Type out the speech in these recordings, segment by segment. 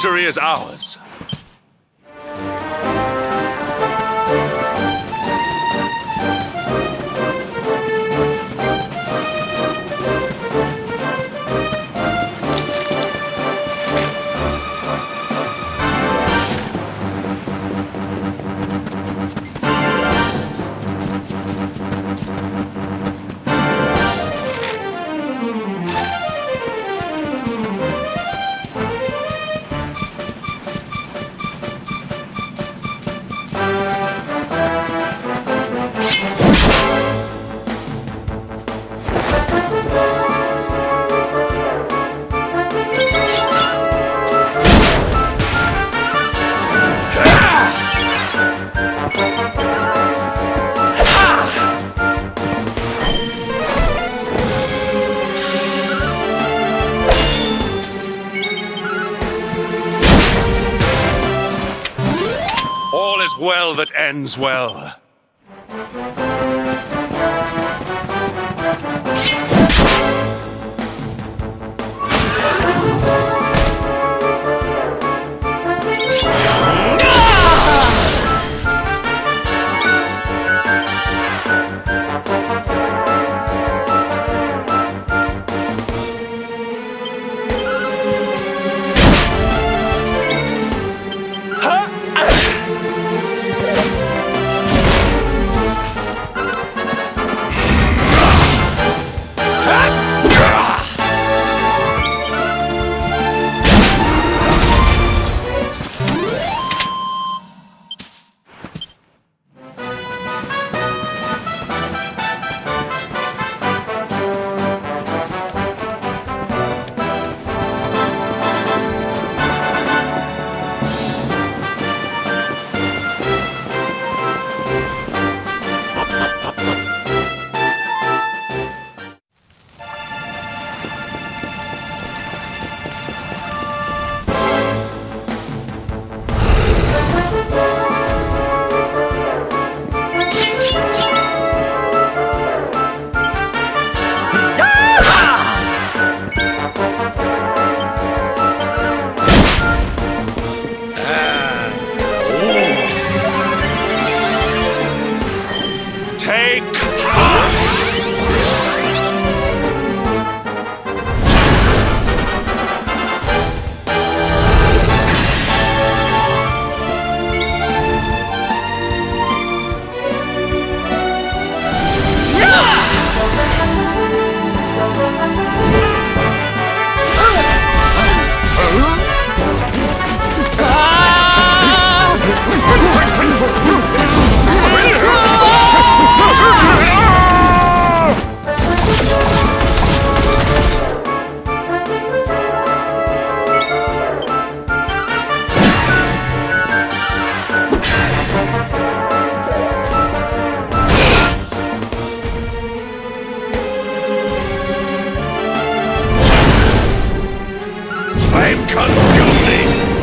Victory is ours. All is well that ends well. Take heart! Flame consume me!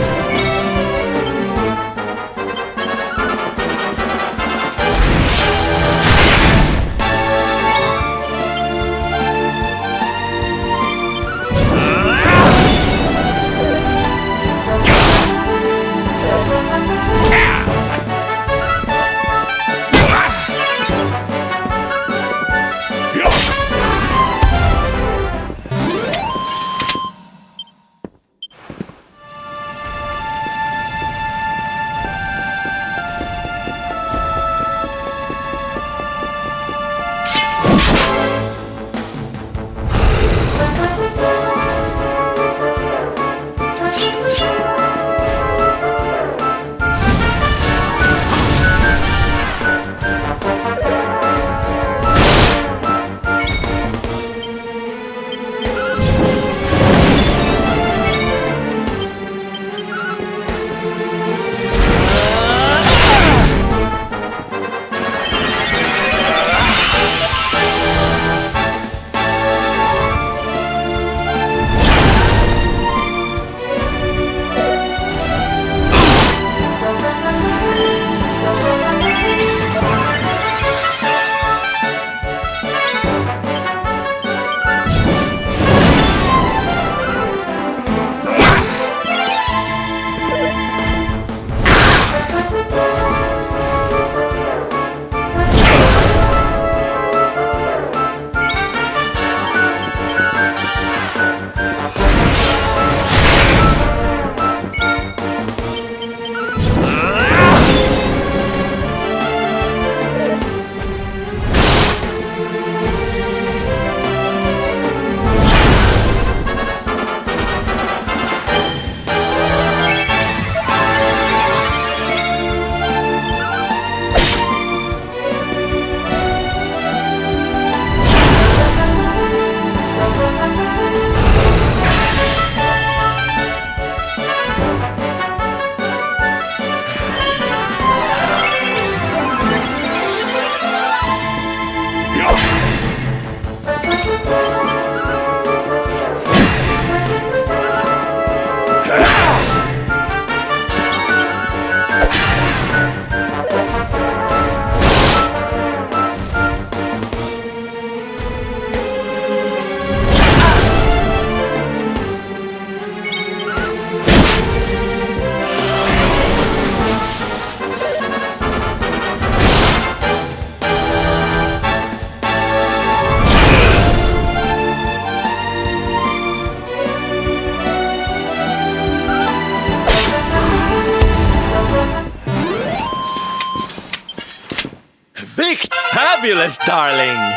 Perfect! Fabulous, darling!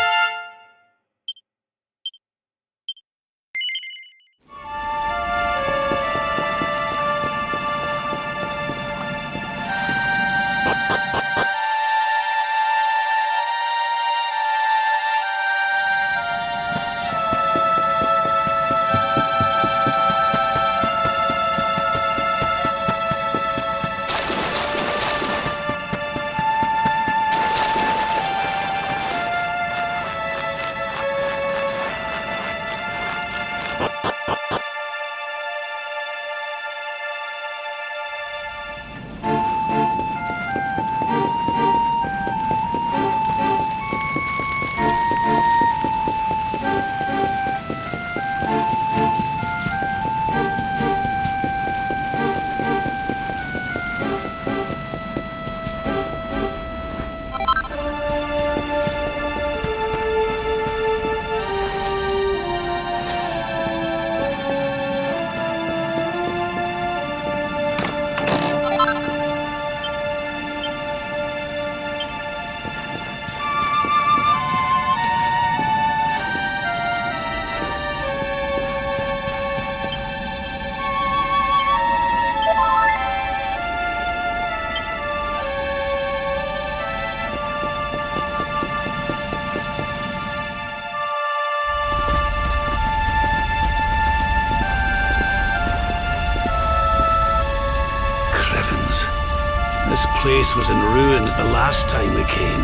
This place was in ruins the last time we came.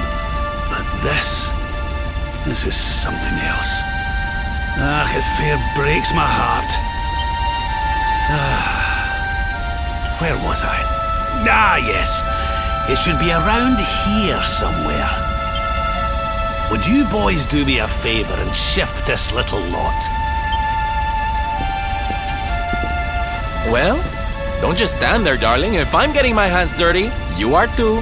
But this is something else. It fair breaks my heart. Where was I? Yes. It should be around here somewhere. Would you boys do me a favor and shift this little lot? Well, don't just stand there, darling. If I'm getting my hands dirty, you are too.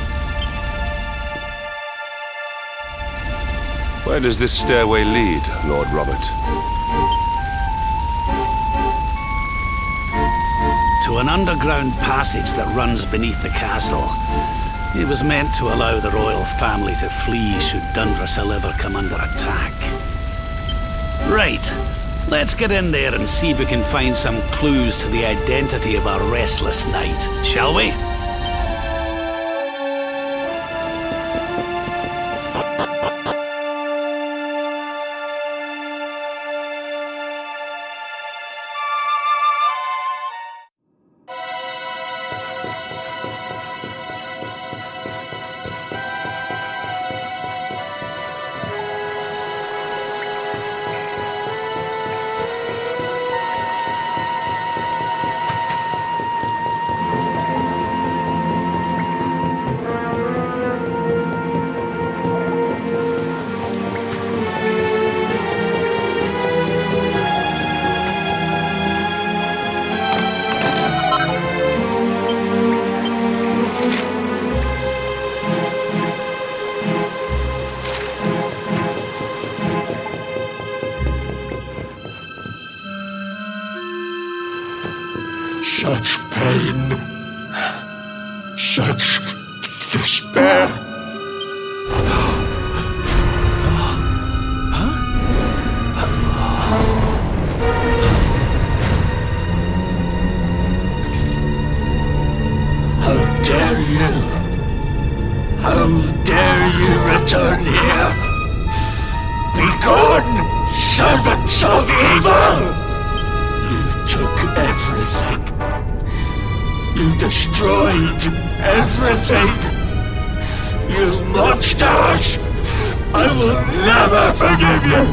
Where does this stairway lead, Lord Robert? To an underground passage that runs beneath the castle. It was meant to allow the royal family to flee should Dundrussel ever come under attack. Right. Let's get in there and see if we can find some clues to the identity of our restless knight, shall we? Such pain, such despair. How dare you? How dare you return here? Begone, servants of evil! You took everything. You destroyed everything! You monsters! I will never forgive you!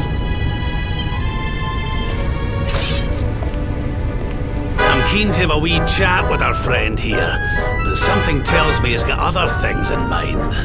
I'm keen to have a wee chat with our friend here, but something tells me he's got other things in mind.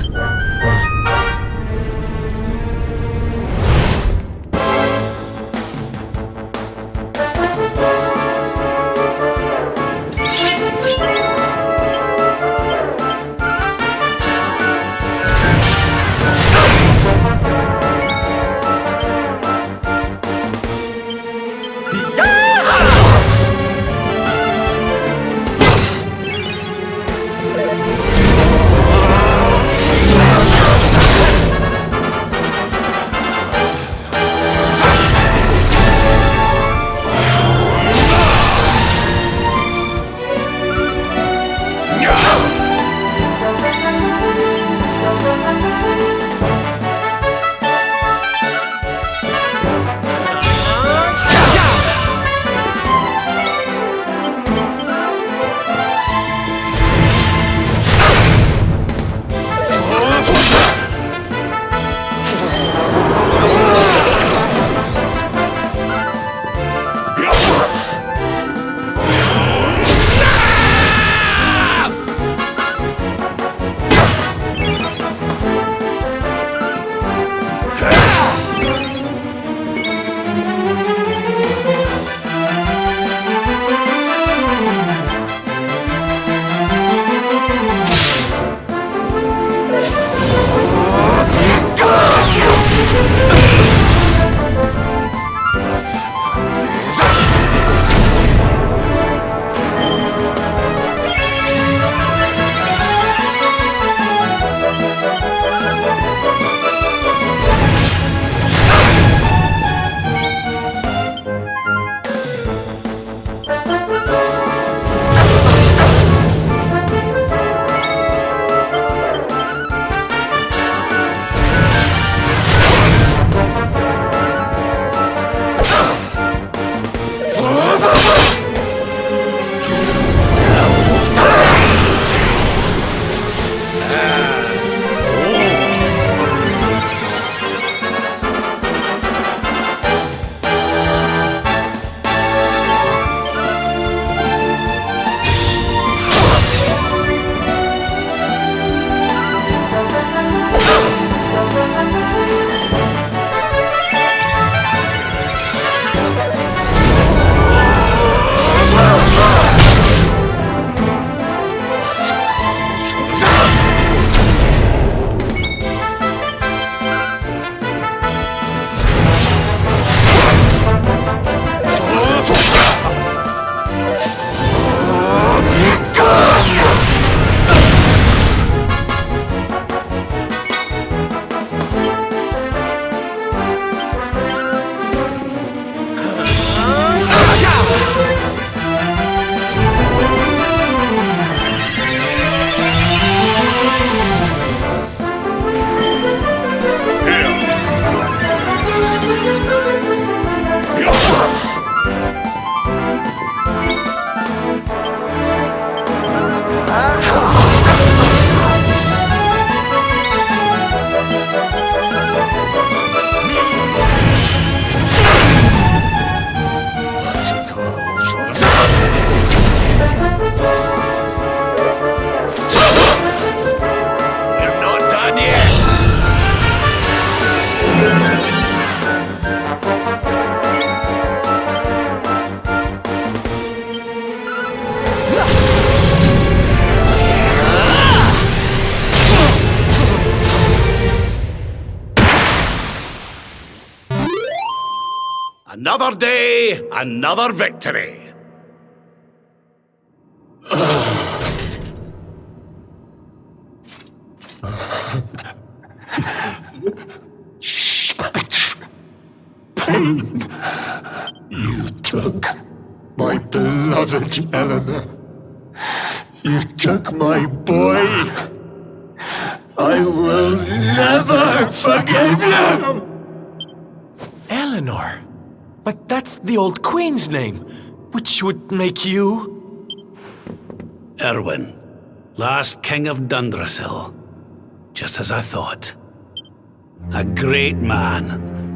Another day, another victory. Such pain. You took my beloved Eleanor. You took my boy. I will never forgive you! Eleanor? But that's the old queen's name, which would make you... Erwin, last king of Dundrasil. Just as I thought. A great man,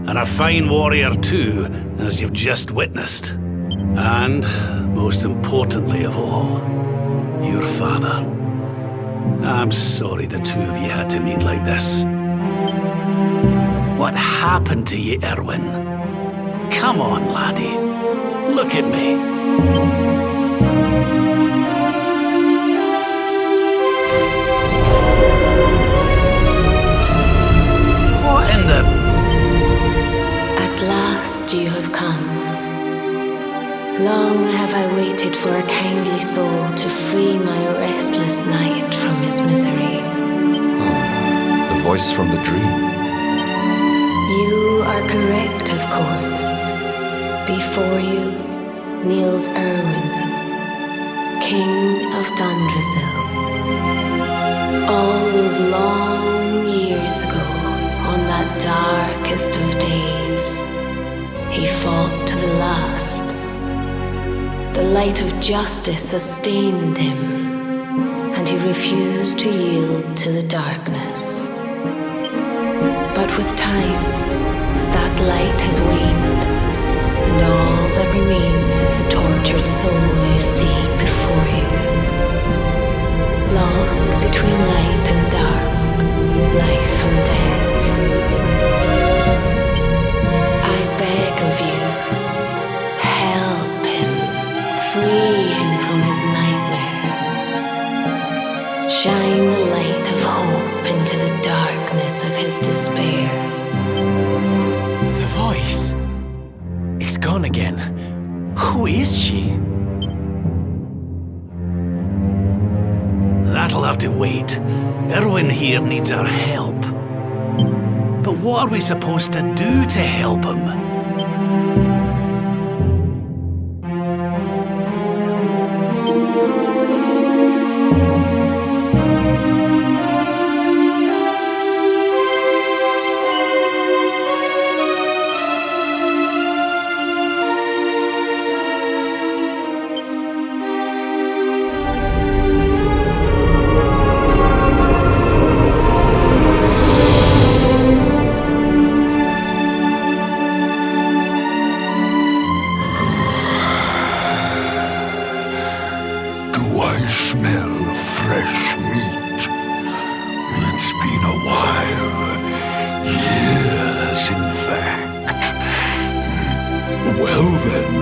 and a fine warrior too, as you've just witnessed. And, most importantly of all, your father. I'm sorry the two of you had to meet like this. What happened to you, Erwin? Come on, laddie. Look at me. What in the... At last you have come. Long have I waited for a kindly soul to free my restless night from his misery. The voice from the dream. You are correct, of course. Before you kneels Erwin, King of Dundrasil. All those long years ago, on that darkest of days, he fought to the last. The light of justice sustained him, and he refused to yield to the darkness. But with time, that light has waned, and all that remains is the tortured soul you see before you. Lost between light and dark, life and death. I beg of you, help him, free him from his nightmare. Shine the light of hope into the darkness of his despair. The voice. It's gone again. Who is she? That'll have to wait. Erwin here needs our help. But what are we supposed to do to help him? I smell fresh meat. It's been a while. Years, in fact. Well then,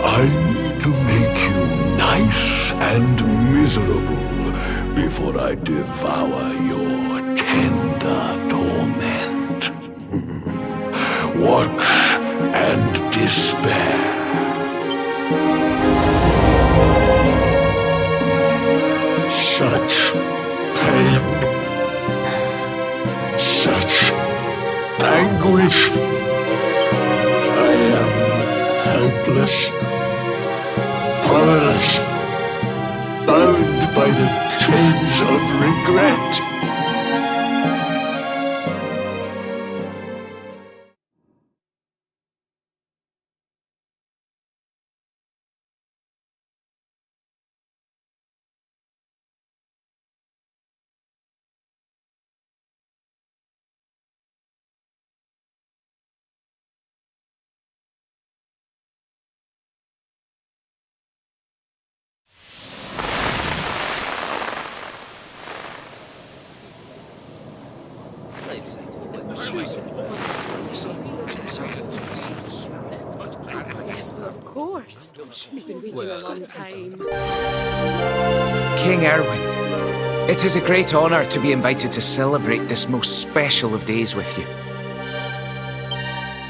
I need to make you nice and miserable before I devour your tender torment. Watch and despair. Such pain, such anguish. I am helpless, powerless, bound by the chains of regret. Yes, well, of course. We've been waiting a long time. King Erwin, it is a great honor to be invited to celebrate this most special of days with you.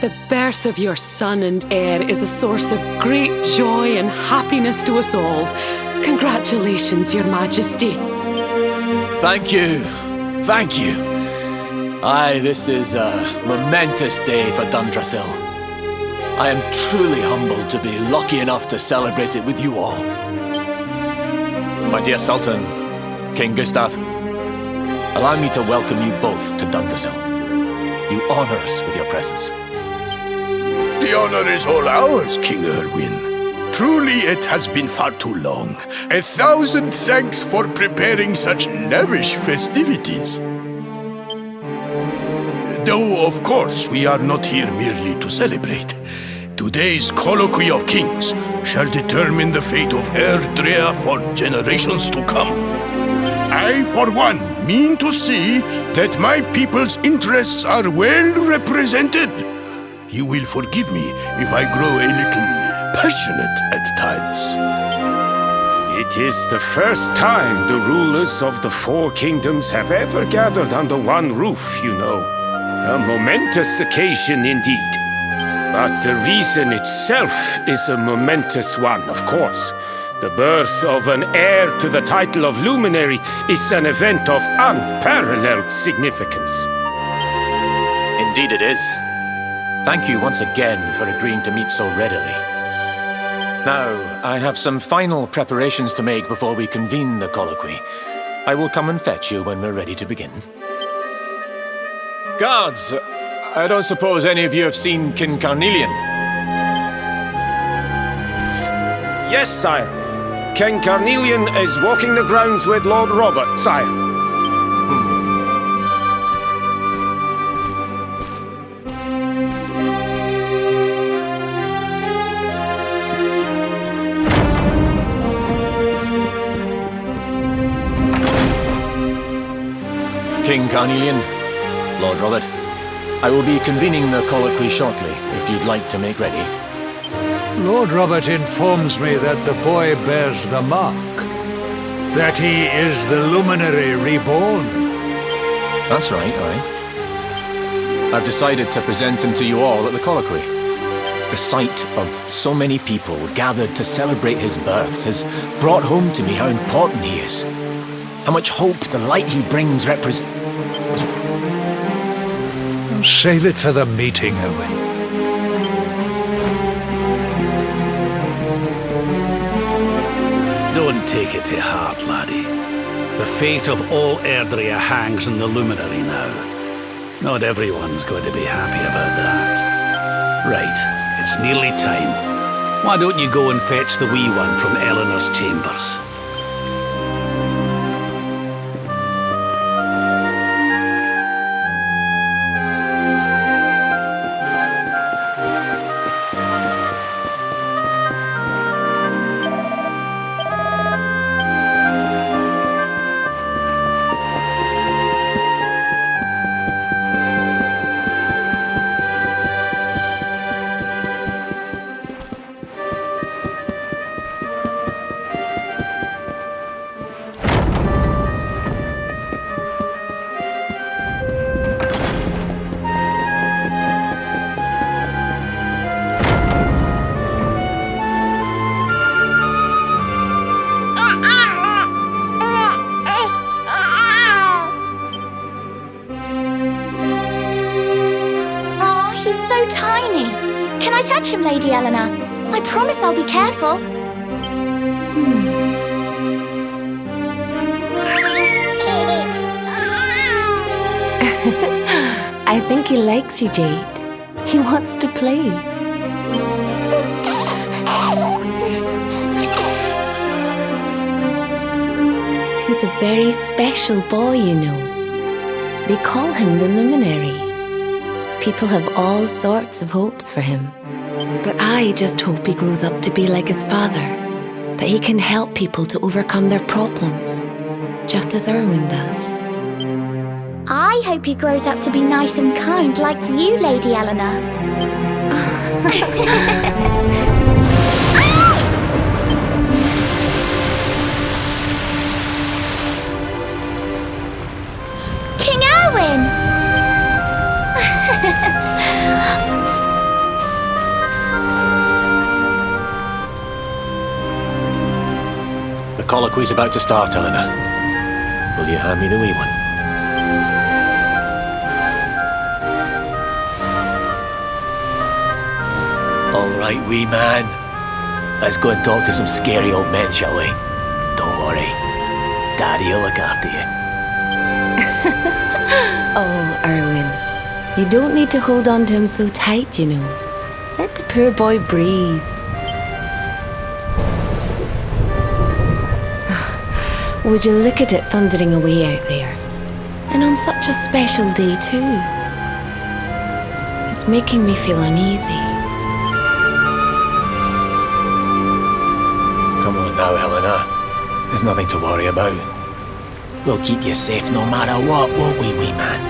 The birth of your son and heir is a source of great joy and happiness to us all. Congratulations, Your Majesty. Thank you. Thank you. Aye, this is a momentous day for Dundrasil. I am truly humbled to be lucky enough to celebrate it with you all. My dear Sultan, King Gustav, allow me to welcome you both to Dundrasil. You honor us with your presence. The honor is all ours, King Erwin. Truly, it has been far too long. 1,000 thanks for preparing such lavish festivities. Though, of course, we are not here merely to celebrate. Today's colloquy of kings shall determine the fate of Erdrea for generations to come. I, for one, mean to see that my people's interests are well represented. You will forgive me if I grow a little passionate at times. It is the first time the rulers of the Four Kingdoms have ever gathered under one roof, you know. A momentous occasion indeed. But the reason itself is a momentous one, of course. The birth of an heir to the title of Luminary is an event of unparalleled significance. Indeed it is. Thank you once again for agreeing to meet so readily. Now, I have some final preparations to make before we convene the colloquy. I will come and fetch you when we're ready to begin. Guards, I don't suppose any of you have seen King Carnelian? Yes, sire. King Carnelian is walking the grounds with Lord Robert, sire. King Carnelian, Lord Robert, I will be convening the colloquy shortly, if you'd like to make ready. Lord Robert informs me that the boy bears the mark. That he is the luminary reborn. That's right, aye. I've decided to present him to you all at the colloquy. The sight of so many people gathered to celebrate his birth has brought home to me how important he is. How much hope the light he brings represents. Save it for the meeting, Owen. Don't take it to heart, laddie. The fate of all Erdrea hangs in the luminary now. Not everyone's going to be happy about that. Right, it's nearly time. Why don't you go and fetch the wee one from Eleanor's chambers? Lady Eleanor. I promise I'll be careful. I think he likes you, Jade. He wants to play. He's a very special boy, you know. They call him the Luminary. People have all sorts of hopes for him. But I just hope he grows up to be like his father, that he can help people to overcome their problems, just as Erwin does. I hope he grows up to be nice and kind like you, Lady Eleanor. King Erwin! The colloquy's about to start, Eleanor. Will you hand me the wee one? All right, wee man. Let's go and talk to some scary old men, shall we? Don't worry. Daddy will look after you. Oh, Erwin. You don't need to hold on to him so tight, you know. Let the poor boy breathe. Would you look at it thundering away out there? And on such a special day, too. It's making me feel uneasy. Come on now, Eleanor. There's nothing to worry about. We'll keep you safe no matter what, won't we, wee man?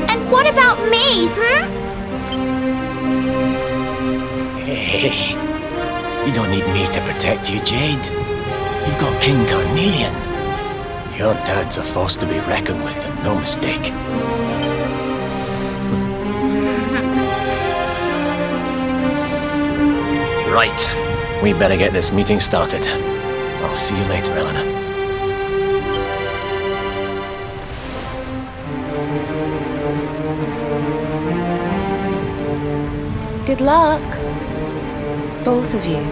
And what about me, Hey, you don't need me to protect you, Jade. You've got King Carnelian. Your dad's a force to be reckoned with, and no mistake. Right. We better get this meeting started. I'll see you later, Eleanor. Good luck, both of you.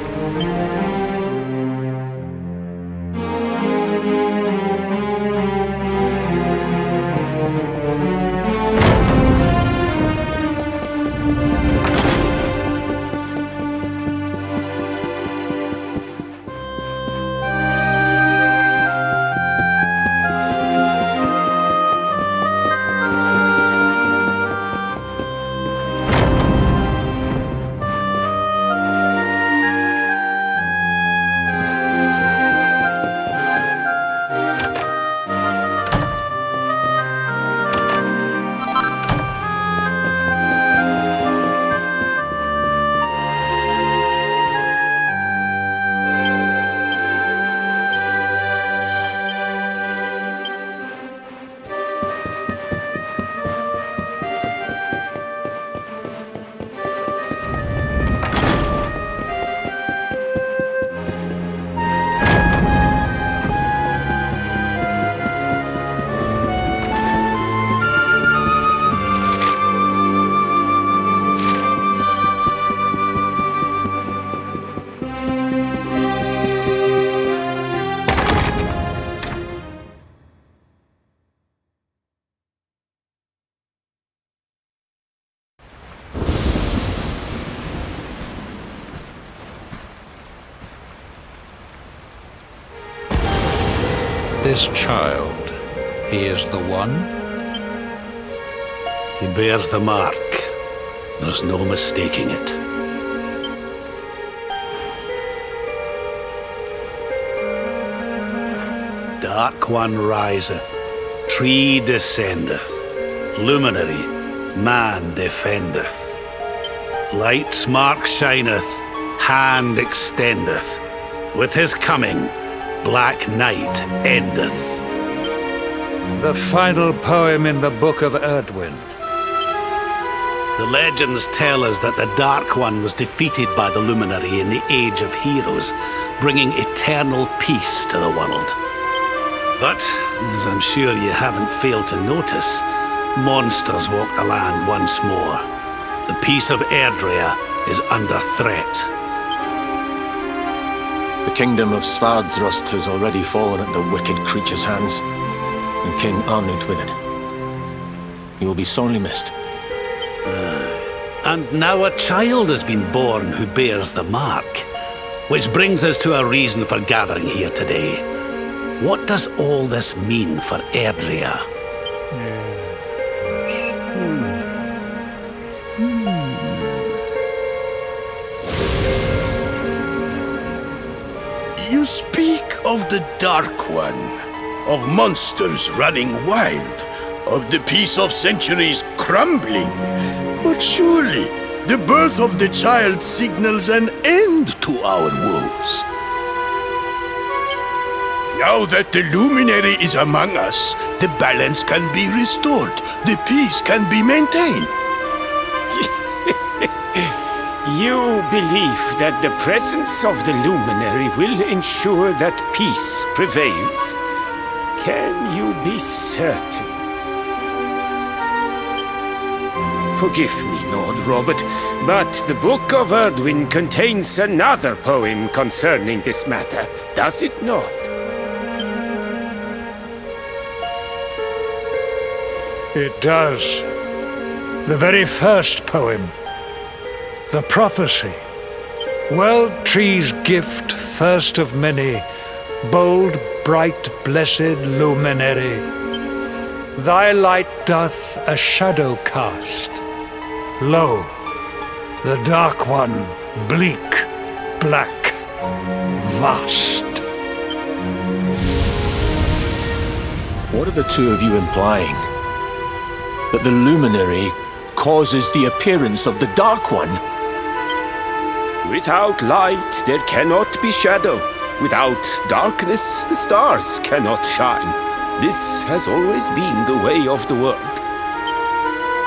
This child, he is the one? He bears the mark. There's no mistaking it. Dark One riseth, tree descendeth, luminary, man defendeth. Light's mark shineth, hand extendeth. With his coming, black night endeth. The final poem in the Book of Erdwin. The legends tell us that the Dark One was defeated by the Luminary in the Age of Heroes, bringing eternal peace to the world. But, as I'm sure you haven't failed to notice, monsters walk the land once more. The peace of Erdrea is under threat. The kingdom of Svardsrust has already fallen at the wicked creature's hands, and King Arnund with it. He will be sorely missed. And now a child has been born who bears the mark, which brings us to a reason for gathering here today. What does all this mean for Erdrea? You speak of the Dark One, of monsters running wild, of the peace of centuries crumbling. But surely, the birth of the child signals an end to our woes. Now that the luminary is among us, the balance can be restored, the peace can be maintained. You believe that the presence of the luminary will ensure that peace prevails. Can you be certain? Forgive me, Lord Robert, but the Book of Erdwin contains another poem concerning this matter, does it not? It does. The very first poem. The prophecy. World tree's gift, first of many, bold, bright, blessed luminary. Thy light doth a shadow cast. Lo, the dark one, bleak, black, vast. What are the two of you implying? That the luminary causes the appearance of the Dark One? Without light, there cannot be shadow. Without darkness, the stars cannot shine. This has always been the way of the world.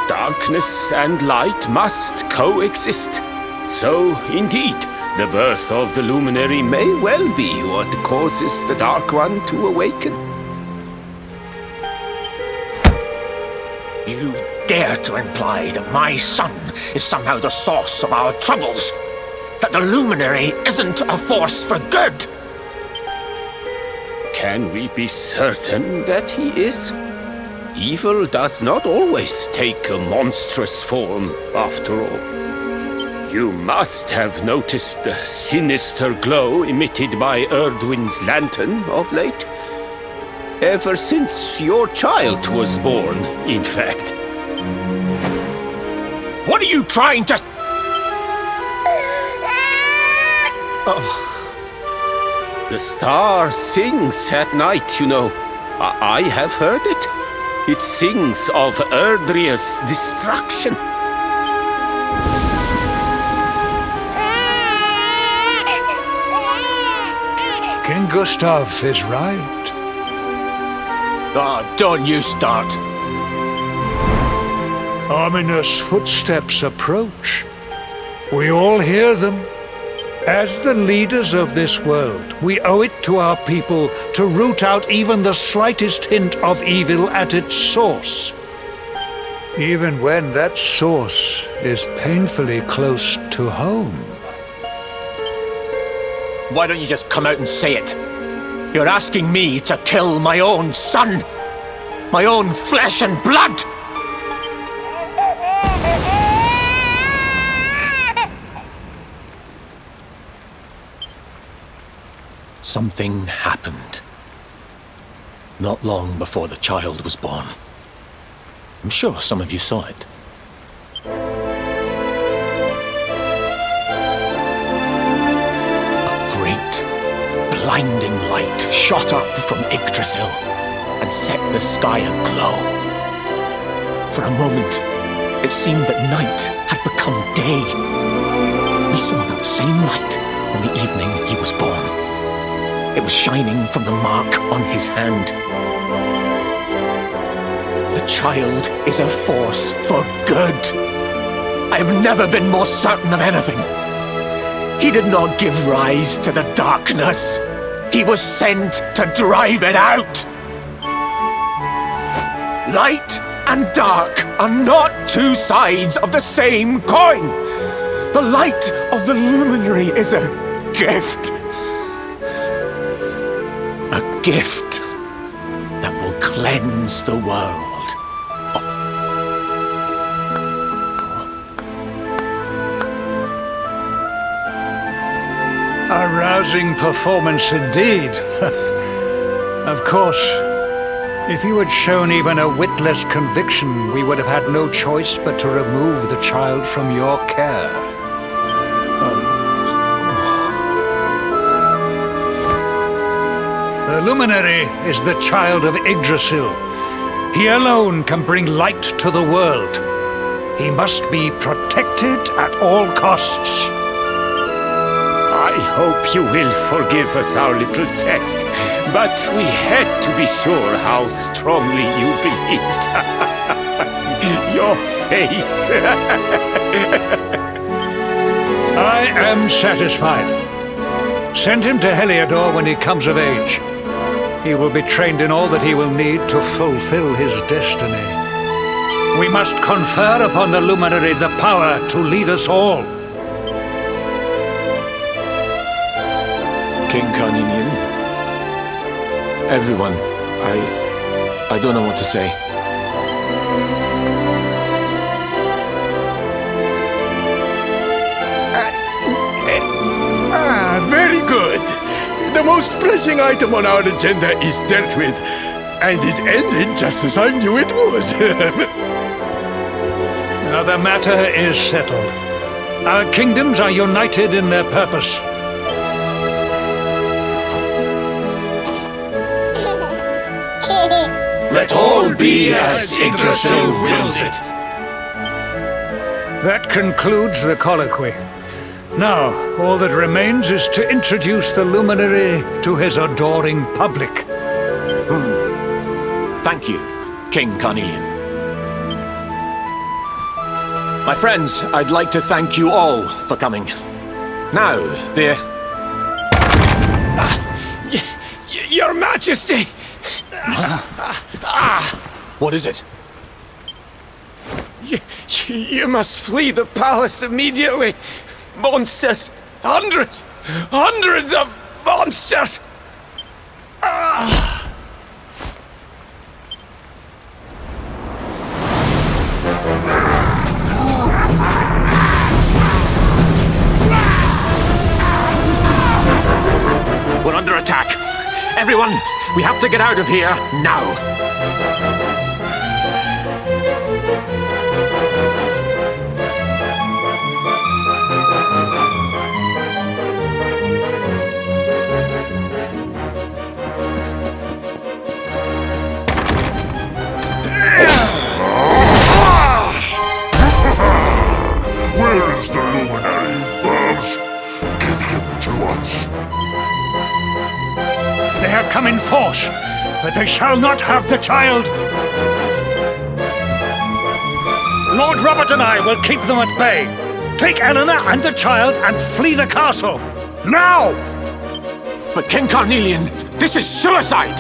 Darkness and light must coexist. So, indeed, the birth of the luminary may well be what causes the Dark One to awaken. You dare to imply that my son is somehow the source of our troubles? That the luminary isn't a force for good? Can we be certain that he is? Evil does not always take a monstrous form, after all. You must have noticed the sinister glow emitted by Erdwin's lantern of late. Ever since your child was born, in fact. What are you trying to... The star sings at night, you know. I have heard it. It sings of Erdria's destruction. King Gustav is right. Don't you start. Ominous footsteps approach. We all hear them. As the leaders of this world, we owe it to our people to root out even the slightest hint of evil at its source. Even when that source is painfully close to home. Why don't you just come out and say it? You're asking me to kill my own son. My own flesh and blood. Something happened. Not long before the child was born. I'm sure some of you saw it. A great, blinding light shot up from Yggdrasil and set the sky aglow. For a moment, it seemed that night had become day. We saw that same light on the evening he was born. It was shining from the mark on his hand. The child is a force for good. I have never been more certain of anything. He did not give rise to the darkness. He was sent to drive it out. Light and dark are not two sides of the same coin. The light of the luminary is a gift. A gift that will cleanse the world. A rousing performance indeed. Of course, if you had shown even a whit less conviction, we would have had no choice but to remove the child from your care. The luminary is the child of Yggdrasil. He alone can bring light to the world. He must be protected at all costs. I hope you will forgive us our little test, but we had to be sure how strongly you believed. Your face. I am satisfied. Send him to Heliodor when he comes of age. He will be trained in all that he will need to fulfill his destiny. We must confer upon the luminary the power to lead us all. King Carnelian, everyone, I don't know what to say. Very good. The most pressing item on our agenda is dealt with, and it ended just as I knew it would. Now the matter is settled. Our kingdoms are united in their purpose. Let all be as Yggdrasil wills it. That concludes the colloquy. Now, all that remains is to introduce the luminary to his adoring public. Thank you, King Carnelian. My friends, I'd like to thank you all for coming. Now, Your Majesty! What is it? You must flee the palace immediately. Monsters! Hundreds of monsters! We're under attack. Everyone, we have to get out of here now. Where is the luminary, Babs? Give him to us. They have come in force, but they shall not have the child. Lord Robert and I will keep them at bay. Take Eleanor and the child and flee the castle. Now! But King Carnelian, this is suicide!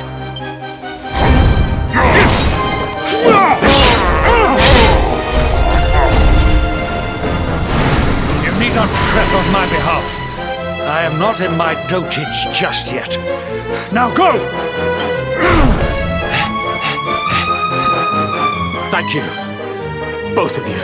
You need not fret on my behalf. I am not in my dotage just yet. Now go! Thank you, both of you.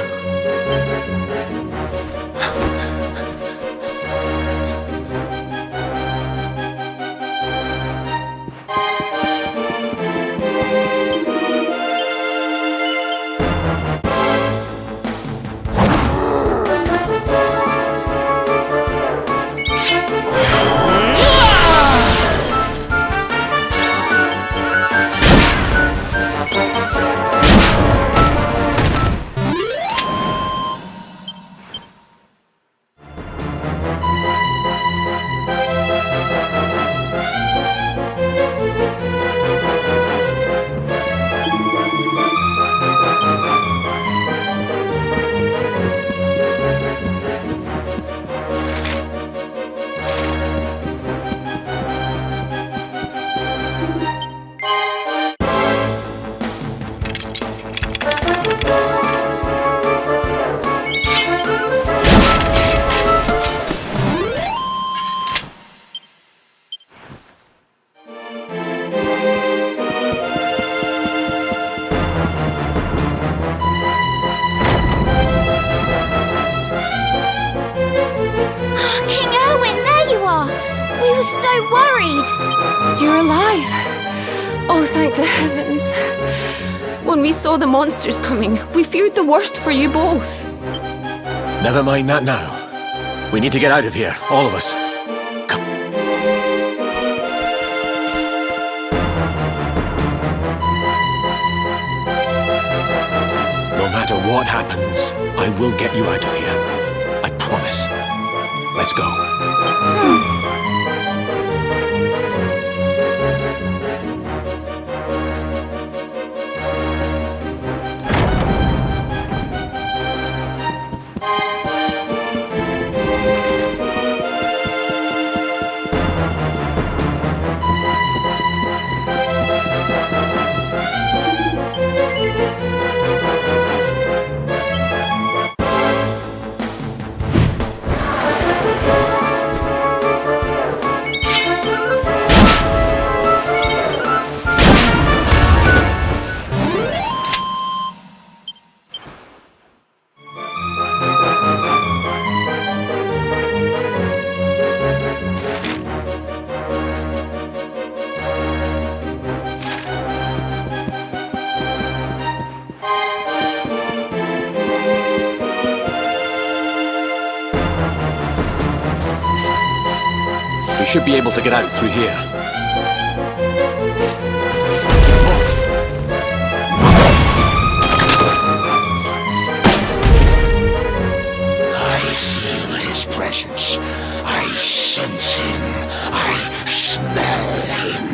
You're alive! Oh, thank the heavens. When we saw the monsters coming, we feared the worst for you both. Never mind that now. We need to get out of here, all of us. Come. No matter what happens, I will get you out of here. I promise. Let's go. We should be able to get out through here. I feel his presence. I sense him. I smell him.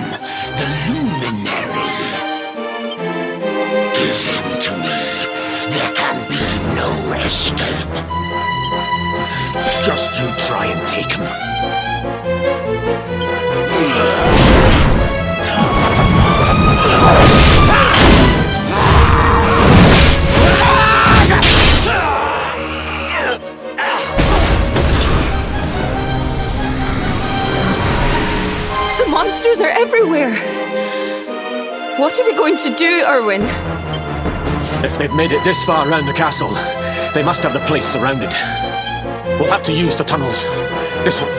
The luminary. Give him to me. There can be no escape. Just you try and take him. The monsters are everywhere. What are we going to do, Erwin? If they've made it this far around the castle, they must have the place surrounded. We'll have to use the tunnels. This one.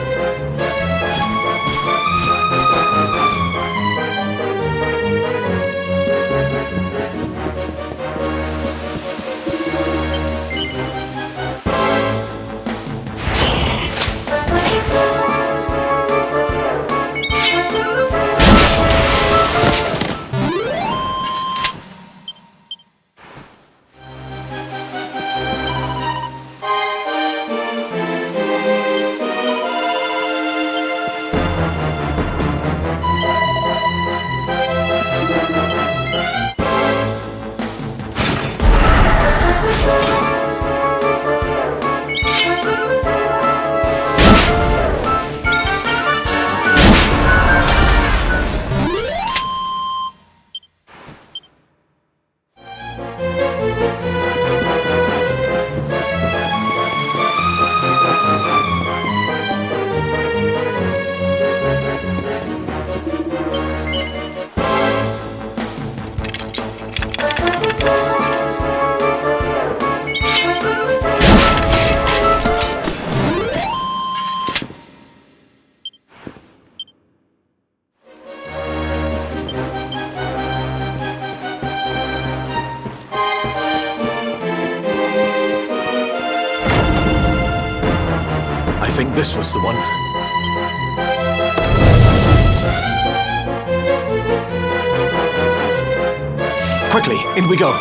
I think this was the one. Quickly, in we go,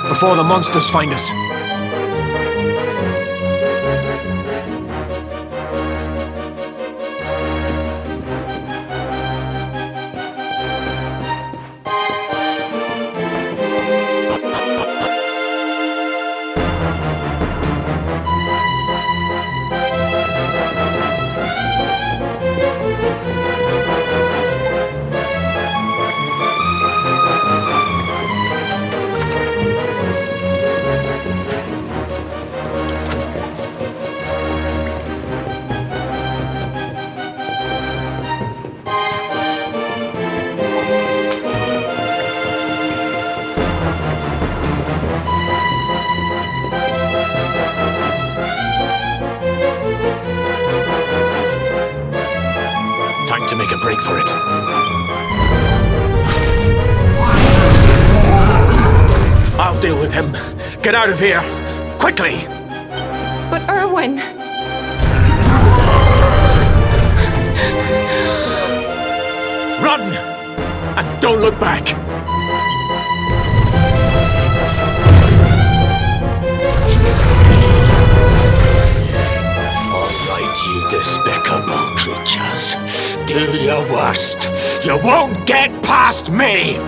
before the monsters find us. Time to make a break for it. I'll deal with him. Get out of here! Quickly! But Erwin... Run! And don't look back! You despicable creatures. Do your worst. You won't get past me!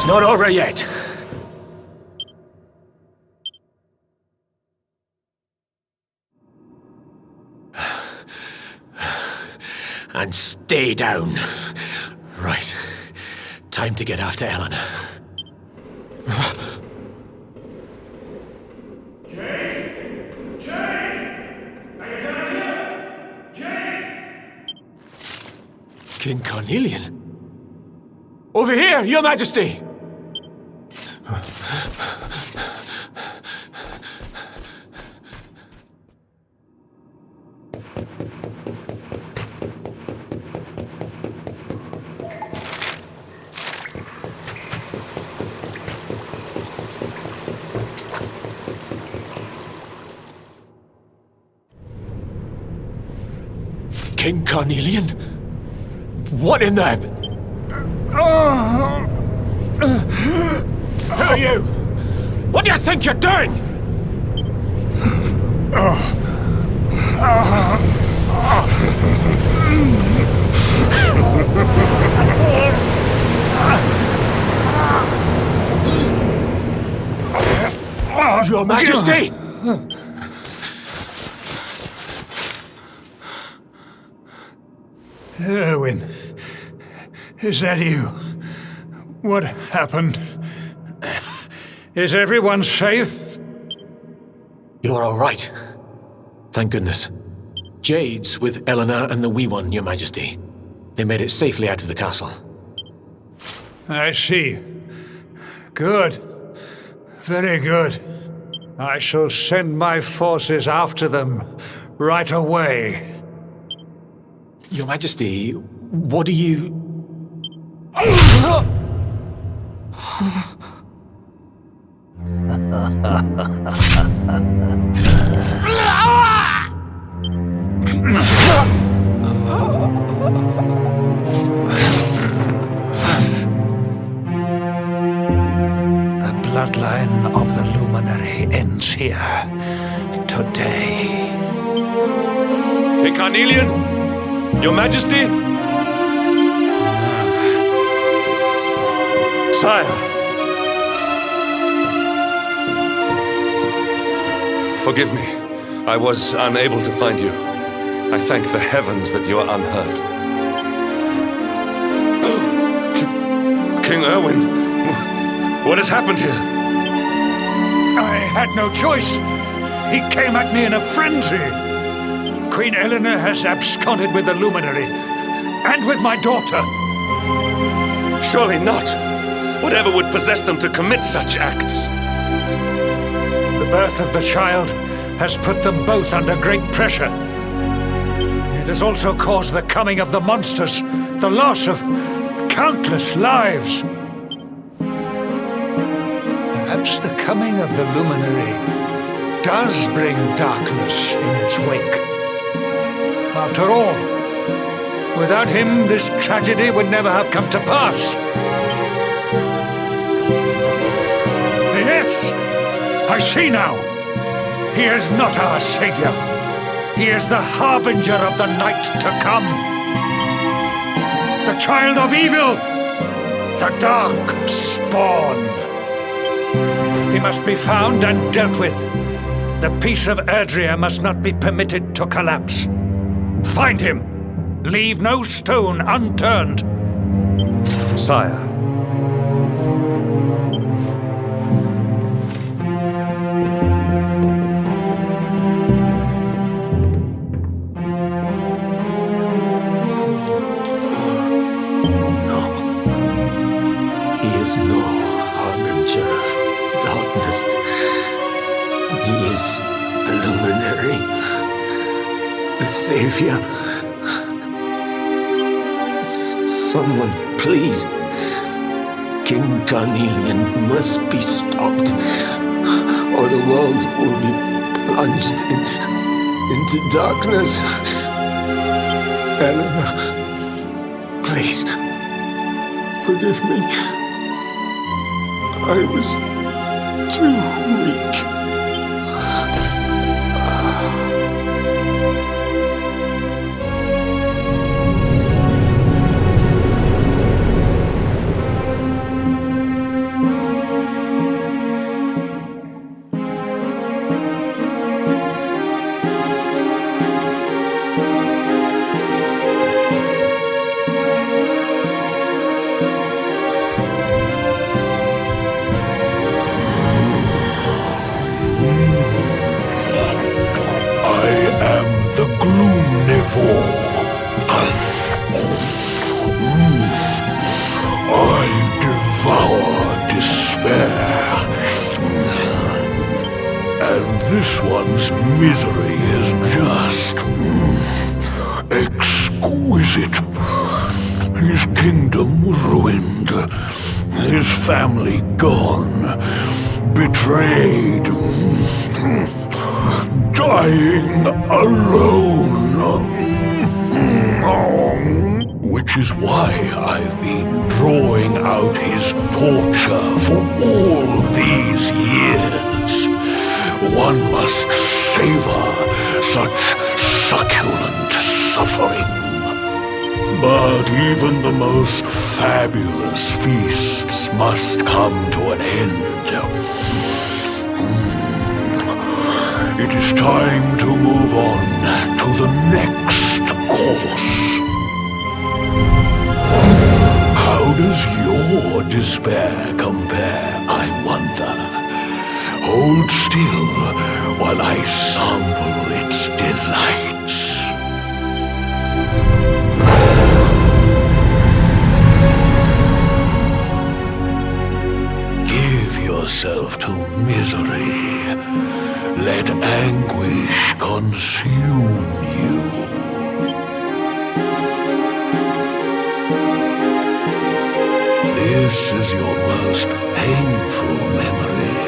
It's not over yet. And stay down. Right. Time to get after Eleanor. King Carnelian? Over here, Your Majesty! King Carnelian? What in the... Who are you? What do you think you're doing? Your Majesty! Erwin, is that you? What happened? Is everyone safe? You're all right. Thank goodness. Jade's with Eleanor and the wee one, Your Majesty. They made it safely out of the castle. I see. Good. Very good. I shall send my forces after them right away. Your Majesty, what do you... The bloodline of the Luminary ends here today. King Carnelian? Your Majesty? Sire. Forgive me. I was unable to find you. I thank the heavens that you are unhurt. King Erwin, what has happened here? I had no choice. He came at me in a frenzy. Queen Eleanor has absconded with the Luminary, and with my daughter. Surely not. Whatever would possess them to commit such acts? The birth of the child has put them both under great pressure. It has also caused the coming of the monsters, the loss of countless lives. Perhaps the coming of the Luminary does bring darkness in its wake. After all, without him, this tragedy would never have come to pass. Yes, I see now. He is not our savior. He is the harbinger of the night to come. The child of evil. The dark spawn. He must be found and dealt with. The peace of Erdrea must not be permitted to collapse. Find him. Leave no stone unturned. Sire. No harbinger of darkness. He is the Luminary, the Savior. Someone, please. King Carnelian must be stopped, or the world will be plunged into darkness. Eleanor, please, forgive me. I was too weak. one's misery is just exquisite. His kingdom ruined, his family gone, betrayed, dying alone. Which is why I've been drawing out his torture for all these years. One must savor such succulent suffering. But even the most fabulous feasts must come to an end. It is time to move on to the next course. How does your despair compare, I wonder? Hold still while I sample its delights. Give yourself to misery. Let anguish consume you. This is your most painful memory,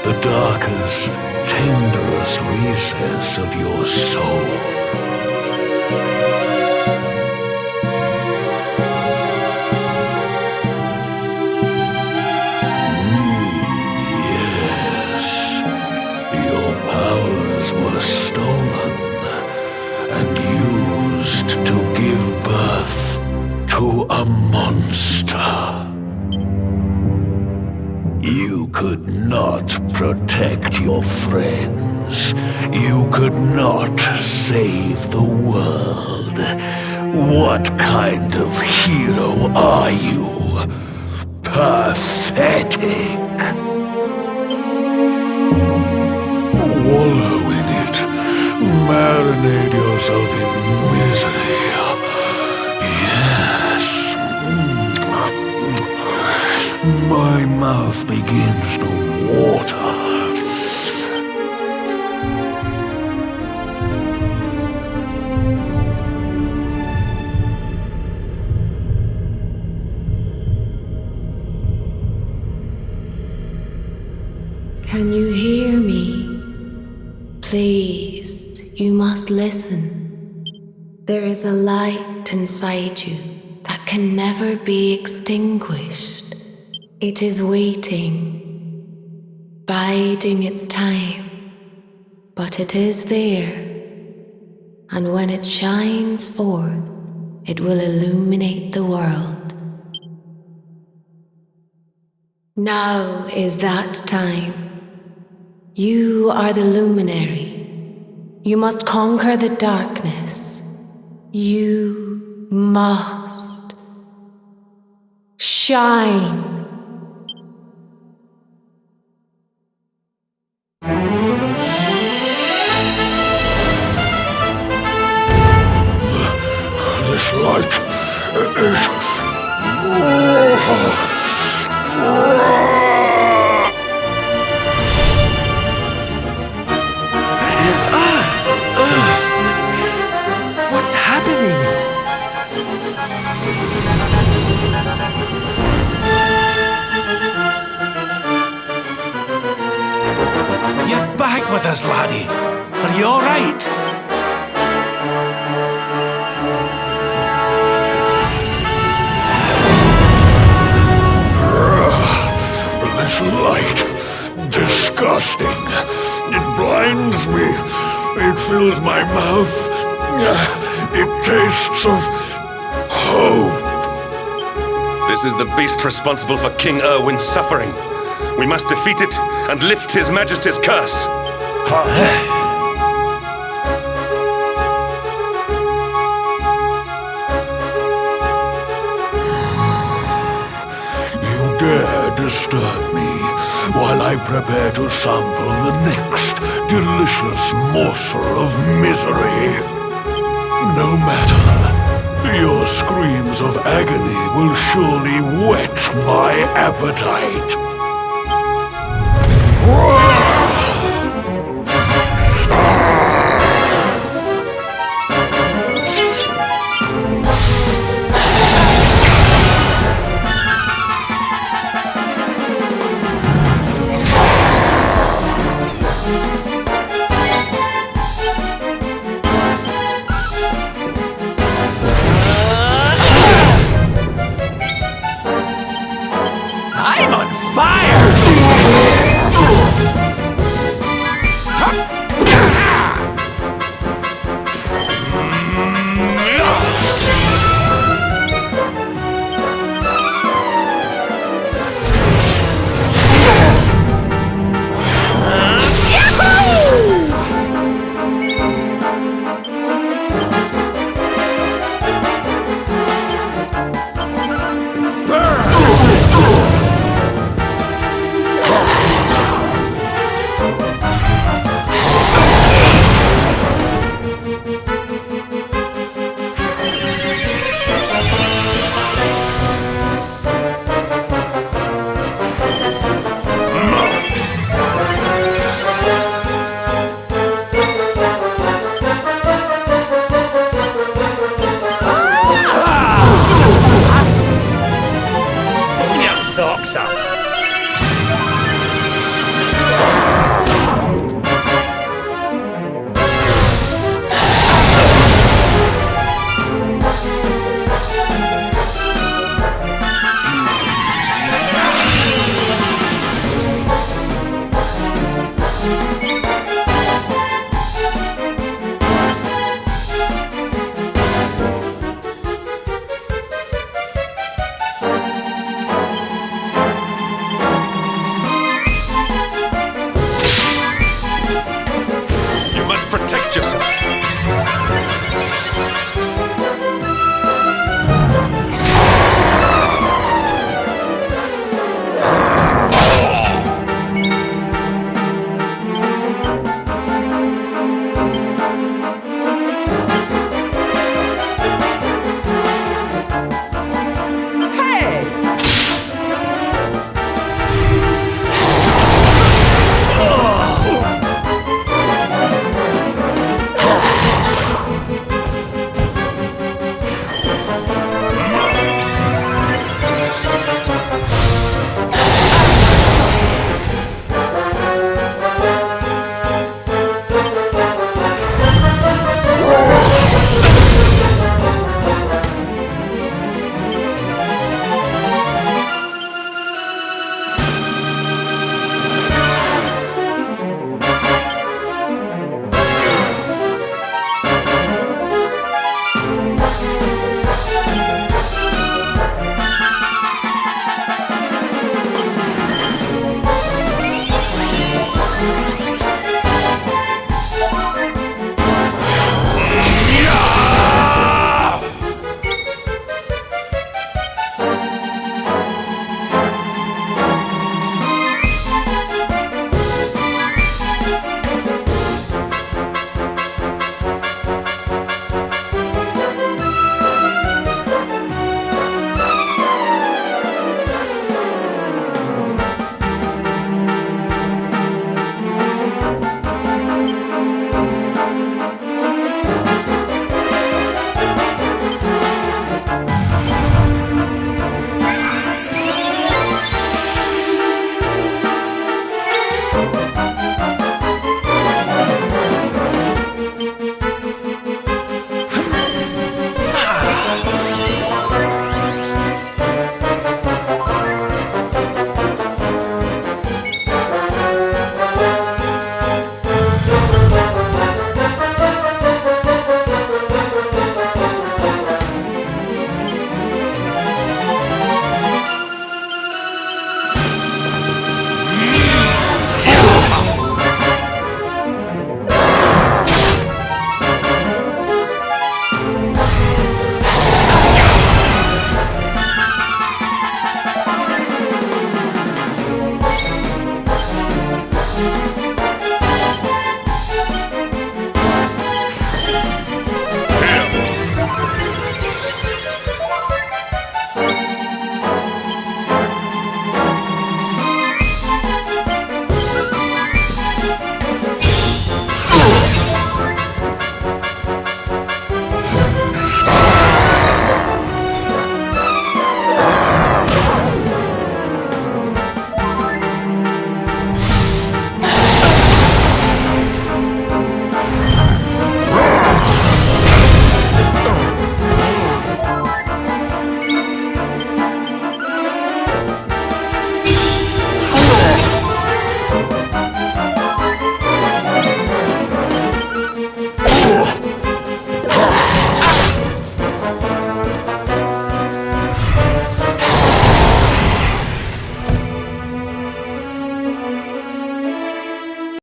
the darkest, tenderest recess of your soul. Yes, your powers were stolen and used to give birth to a monster. You could not protect your friends. You could not save the world. What kind of hero are you? Pathetic. Wallow in it. Marinate yourself in misery. Yes. My mouth begins to water. Can you hear me? Please, you must listen. There is a light inside you that can never be extinguished. It is waiting, biding its time, but it is there, and when it shines forth, it will illuminate the world. Now is that time. You are the luminary. You must conquer the darkness. You must shine. This light is... What's happening? You're back with us, laddie. Are you all right? This light, disgusting. It blinds me. It fills my mouth. It tastes of hope. This is the beast responsible for King Erwin's suffering. We must defeat it and lift His Majesty's curse. You dare disturb me while I prepare to sample the next delicious morsel of misery. No matter, your screams of agony will surely whet my appetite. protect yourself.